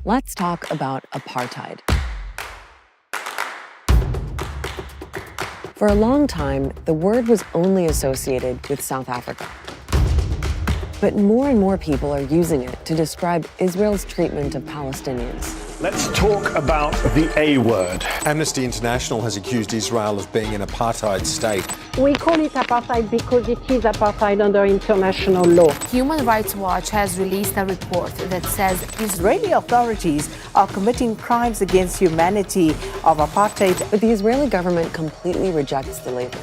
Let's talk about apartheid. For a long time, the word was only associated with South Africa. But more and more people are using it to describe Israel's treatment of Palestinians. Let's talk about the A word. Amnesty International has accused Israel of being an apartheid state. We call it apartheid because it is apartheid under international law. Human Rights Watch has released a report that says Israeli authorities are committing crimes against humanity of apartheid. But the Israeli government completely rejects the label.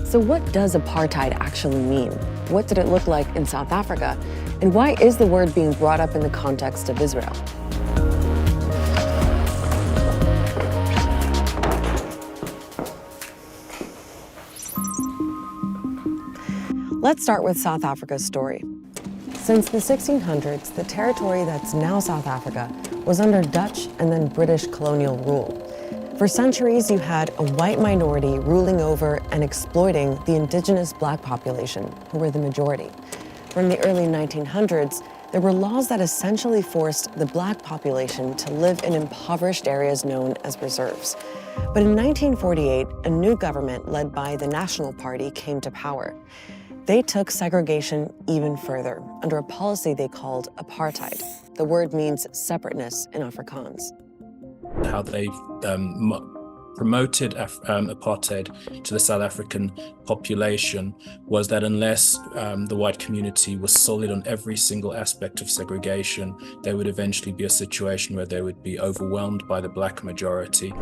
So what does apartheid actually mean? What did it look like in South Africa? And why is the word being brought up in the context of Israel? Let's start with South Africa's story. Since the 1600s, the territory that's now South Africa was under Dutch and then British colonial rule. For centuries, you had a white minority ruling over and exploiting the indigenous black population, who were the majority. From the early 1900s, there were laws that essentially forced the black population to live in impoverished areas known as reserves. But in 1948, a new government led by the National Party came to power. They took segregation even further under a policy they called apartheid. The word means separateness in Afrikaans. How they promoted apartheid to the South African population was that unless the white community was solid on every single aspect of segregation, there would eventually be a situation where they would be overwhelmed by the black majority.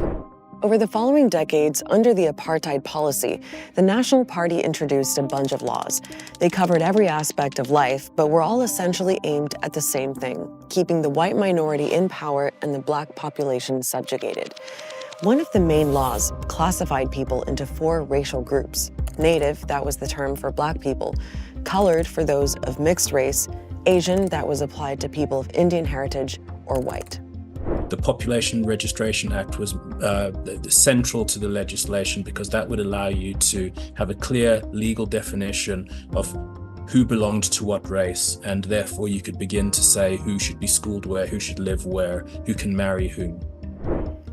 Over the following decades, under the apartheid policy, the National Party introduced a bunch of laws. They covered every aspect of life, but were all essentially aimed at the same thing, keeping the white minority in power and the black population subjugated. One of the main laws classified people into 4 racial groups. Native, that was the term for black people. Colored, for those of mixed race. Asian, that was applied to people of Indian heritage, or white. The Population Registration Act was central to the legislation because that would allow you to have a clear legal definition of who belonged to what race, and therefore you could begin to say who should be schooled where, who should live where, who can marry whom.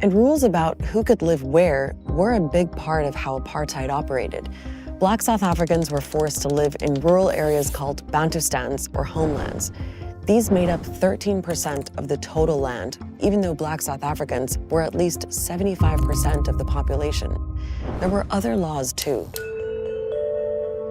And rules about who could live where were a big part of how apartheid operated. Black South Africans were forced to live in rural areas called Bantustans, or homelands. These made up 13% of the total land, even though Black South Africans were at least 75% of the population. There were other laws too.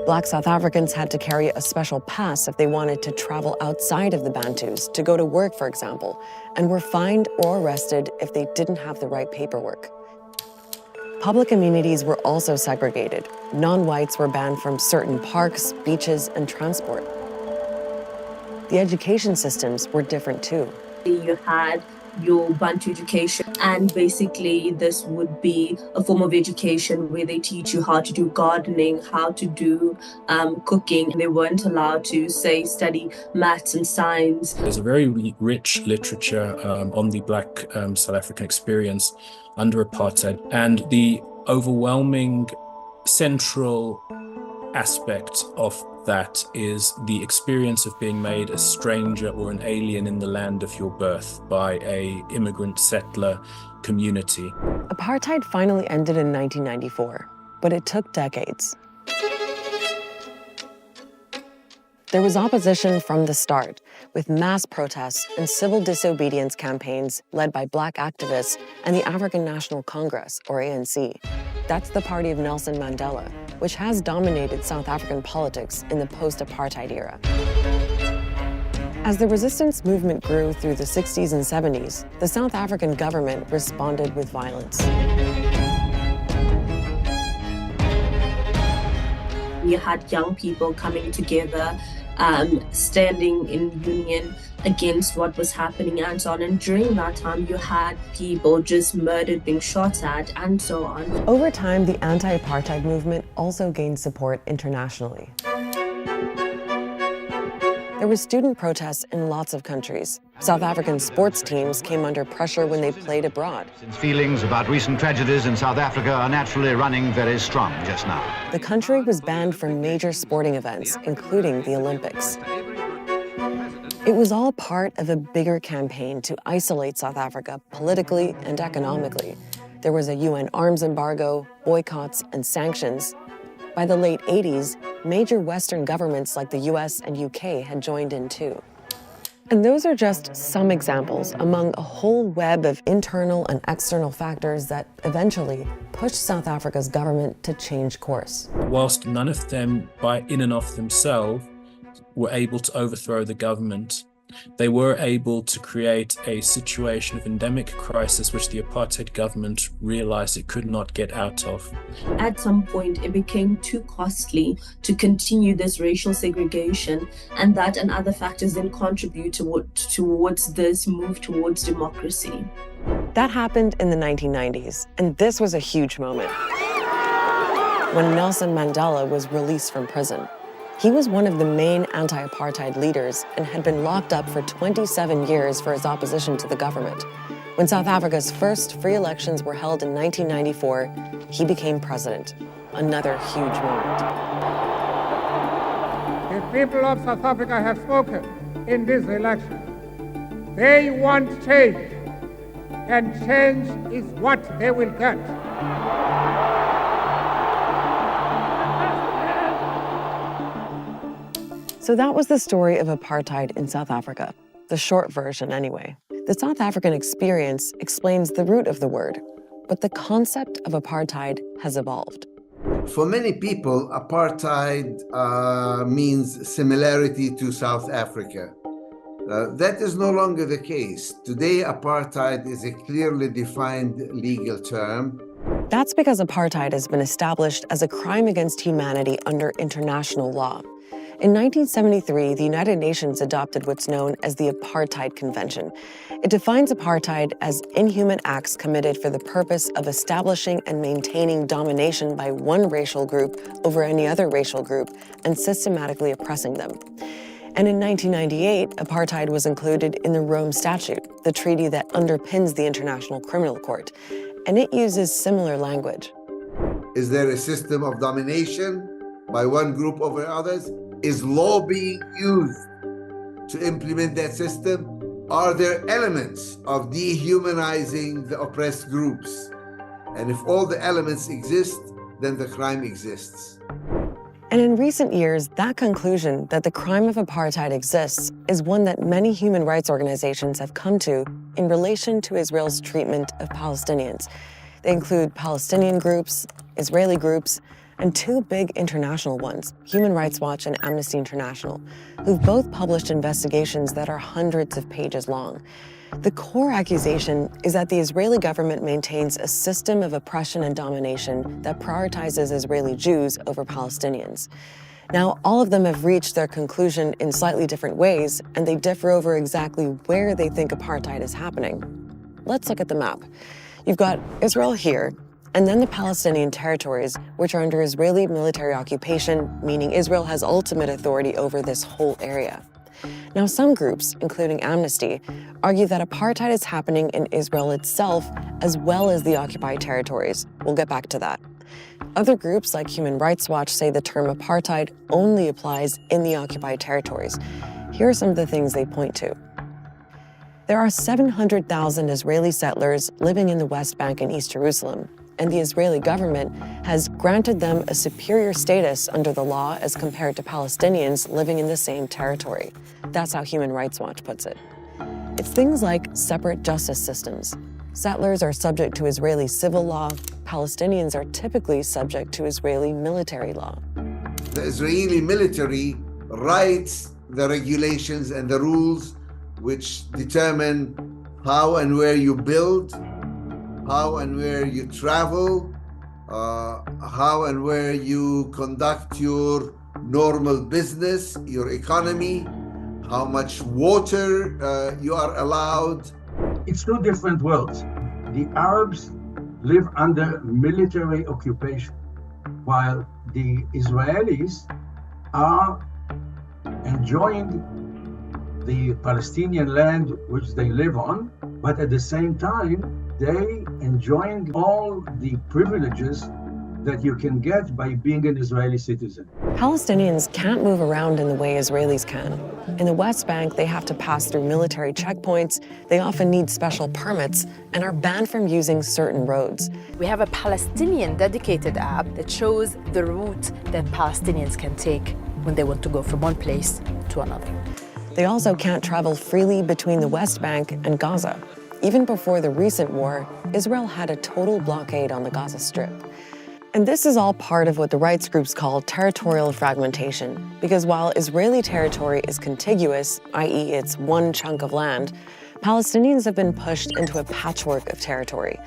Black South Africans had to carry a special pass if they wanted to travel outside of the Bantus, to go to work, for example, and were fined or arrested if they didn't have the right paperwork. Public amenities were also segregated. Non-whites were banned from certain parks, beaches, and transport. The education systems were different too. You had your Bantu education, and basically this would be a form of education where they teach you how to do gardening, how to do cooking. They weren't allowed to, say, study maths and science. There's a very rich literature on the black South African experience under apartheid, and the overwhelming central aspect of that is the experience of being made a stranger or an alien in the land of your birth by an immigrant settler community. Apartheid finally ended in 1994, but it took decades. There was opposition from the start, with mass protests and civil disobedience campaigns led by black activists and the African National Congress, or ANC. That's the party of Nelson Mandela, which has dominated South African politics in the post-apartheid era. As the resistance movement grew through the 60s and 70s, the South African government responded with violence. You had young people coming together, standing in union against what was happening and so on. And during that time, you had people just murdered, being shot at, and so on. Over time, the anti-apartheid movement also gained support internationally. There were student protests in lots of countries. South African sports teams came under pressure when they played abroad. Since feelings about recent tragedies in South Africa are naturally running very strong just now. The country was banned from major sporting events, including the Olympics. It was all part of a bigger campaign to isolate South Africa politically and economically. There was a UN arms embargo, boycotts, and sanctions. By the late 80s, major Western governments like the US and UK had joined in too. And those are just some examples among a whole web of internal and external factors that eventually pushed South Africa's government to change course. Whilst none of them, in and of themselves, were able to overthrow the government, they were able to create a situation of endemic crisis which the apartheid government realized it could not get out of. At some point, it became too costly to continue this racial segregation, and that and other factors then contribute towards this move towards democracy. That happened in the 1990s, and this was a huge moment. When Nelson Mandela was released from prison. He was one of the main anti-apartheid leaders and had been locked up for 27 years for his opposition to the government. When South Africa's first free elections were held in 1994, he became president. Another huge moment. The people of South Africa have spoken in this election. They want change, and change is what they will get. So that was the story of apartheid in South Africa, the short version anyway. The South African experience explains the root of the word, but the concept of apartheid has evolved. For many people, apartheid means similarity to South Africa. That is no longer the case. Today, apartheid is a clearly defined legal term. That's because apartheid has been established as a crime against humanity under international law. In 1973, the United Nations adopted what's known as the Apartheid Convention. It defines apartheid as inhuman acts committed for the purpose of establishing and maintaining domination by one racial group over any other racial group and systematically oppressing them. And in 1998, apartheid was included in the Rome Statute, the treaty that underpins the International Criminal Court, and it uses similar language. Is there a system of domination by one group over others? Is law being used to implement that system? Are there elements of dehumanizing the oppressed groups? And if all the elements exist, then the crime exists. And in recent years, that conclusion that the crime of apartheid exists is one that many human rights organizations have come to in relation to Israel's treatment of Palestinians. They include Palestinian groups, Israeli groups, and two big international ones, Human Rights Watch and Amnesty International, who've both published investigations that are hundreds of pages long. The core accusation is that the Israeli government maintains a system of oppression and domination that prioritizes Israeli Jews over Palestinians. Now, all of them have reached their conclusion in slightly different ways, and they differ over exactly where they think apartheid is happening. Let's look at the map. You've got Israel here, and then the Palestinian territories, which are under Israeli military occupation, meaning Israel has ultimate authority over this whole area. Now, some groups, including Amnesty, argue that apartheid is happening in Israel itself as well as the occupied territories. We'll get back to that. Other groups, like Human Rights Watch, say the term apartheid only applies in the occupied territories. Here are some of the things they point to. There are 700,000 Israeli settlers living in the West Bank and East Jerusalem, and the Israeli government has granted them a superior status under the law as compared to Palestinians living in the same territory. That's how Human Rights Watch puts it. It's things like separate justice systems. Settlers are subject to Israeli civil law. Palestinians are typically subject to Israeli military law. The Israeli military writes the regulations and the rules which determine how and where you build, how and where you travel, how and where you conduct your normal business, your economy, how much water you are allowed. It's two different worlds. The Arabs live under military occupation, while the Israelis are enjoying the Palestinian land which they live on, but at the same time, they enjoying all the privileges that you can get by being an Israeli citizen. Palestinians can't move around in the way Israelis can. In the West Bank, they have to pass through military checkpoints, they often need special permits, and are banned from using certain roads. We have a Palestinian dedicated app that shows the route that Palestinians can take when they want to go from one place to another. They also can't travel freely between the West Bank and Gaza. Even before the recent war, Israel had a total blockade on the Gaza Strip. And this is all part of what the rights groups call territorial fragmentation, because while Israeli territory is contiguous, i.e. it's one chunk of land, Palestinians have been pushed into a patchwork of territory.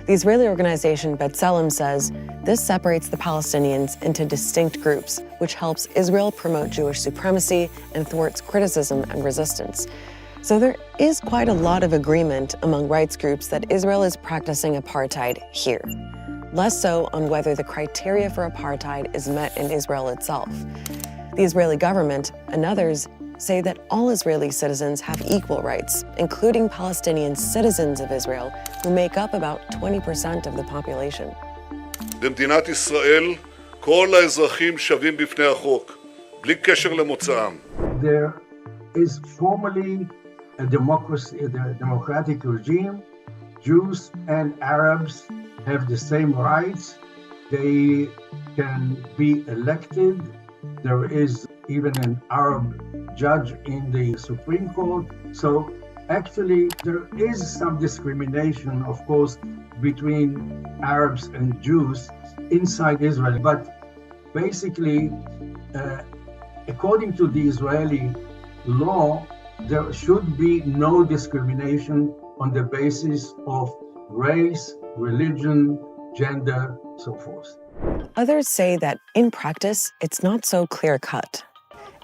The Israeli organization B'Tselem says this separates the Palestinians into distinct groups, which helps Israel promote Jewish supremacy and thwarts criticism and resistance. So there is quite a lot of agreement among rights groups that Israel is practicing apartheid here. Less so on whether the criteria for apartheid is met in Israel itself. The Israeli government and others say that all Israeli citizens have equal rights, including Palestinian citizens of Israel, who make up about 20% of the population. במדינת ישראל, כל האזרחים שווים בפני החוק, בלי קשר למוצאם. There is formally a democracy, a democratic regime. Jews and Arabs have the same rights. They can be elected. There is even an Arab judge in the Supreme Court. So actually there is some discrimination, of course, between Arabs and Jews inside Israel. But basically, according to the Israeli law, there should be no discrimination on the basis of race, religion, gender, so forth. Others say that in practice, it's not so clear-cut.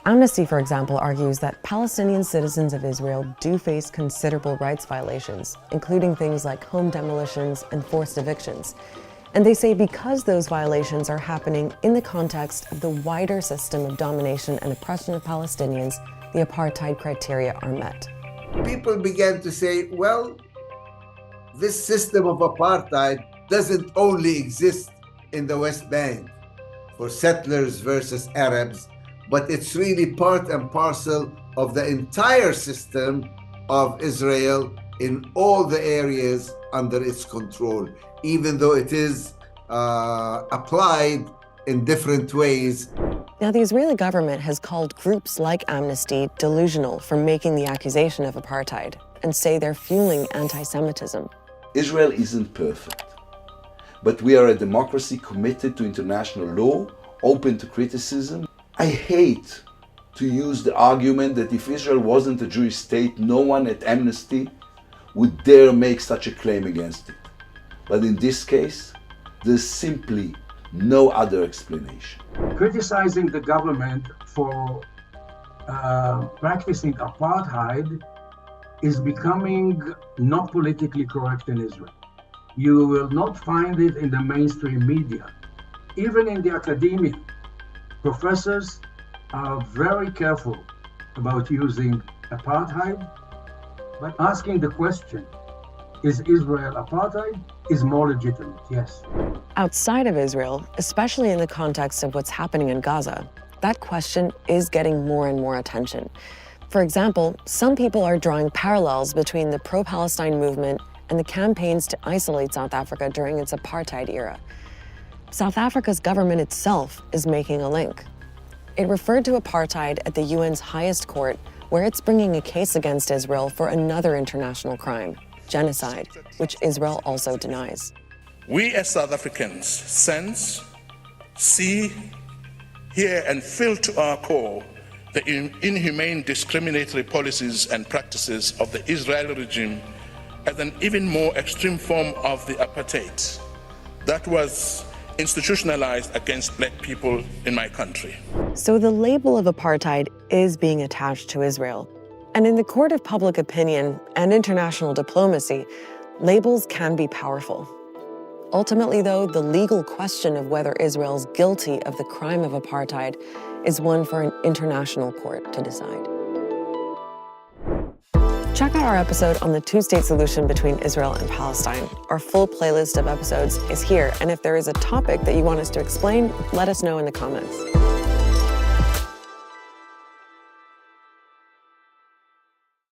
Amnesty, for example, argues that Palestinian citizens of Israel do face considerable rights violations, including things like home demolitions and forced evictions. And they say because those violations are happening in the context of the wider system of domination and oppression of Palestinians, the apartheid criteria are met. People began to say, well, this system of apartheid doesn't only exist in the West Bank for settlers versus Arabs, but it's really part and parcel of the entire system of Israel in all the areas under its control, even though it is applied in different ways. Now, the Israeli government has called groups like Amnesty delusional for making the accusation of apartheid and say they're fueling anti-Semitism. Israel isn't perfect, but we are a democracy committed to international law, open to criticism. I hate to use the argument that if Israel wasn't a Jewish state, no one at Amnesty would dare make such a claim against it. But in this case, there's simply no other explanation. Criticizing the government for practicing apartheid is becoming not politically correct in Israel. You will not find it in the mainstream media. Even in the academia, professors are very careful about using apartheid, but asking the question, is Israel apartheid, is more legitimate, yes. Outside of Israel, especially in the context of what's happening in Gaza, that question is getting more and more attention. For example, some people are drawing parallels between the pro-Palestine movement and the campaigns to isolate South Africa during its apartheid era. South Africa's government itself is making a link. It referred to apartheid at the UN's highest court, where it's bringing a case against Israel for another international crime, genocide, which Israel also denies. We as South Africans sense, see, hear, and feel to our core the inhumane discriminatory policies and practices of the Israeli regime as an even more extreme form of the apartheid that was institutionalized against black people in my country. So the label of apartheid is being attached to Israel. And in the court of public opinion and international diplomacy, labels can be powerful. Ultimately, though, the legal question of whether Israel's guilty of the crime of apartheid is one for an international court to decide. check out our episode on the two-state solution between Israel and Palestine. Our full playlist of episodes is here, and if there is a topic that you want us to explain, let us know in the comments.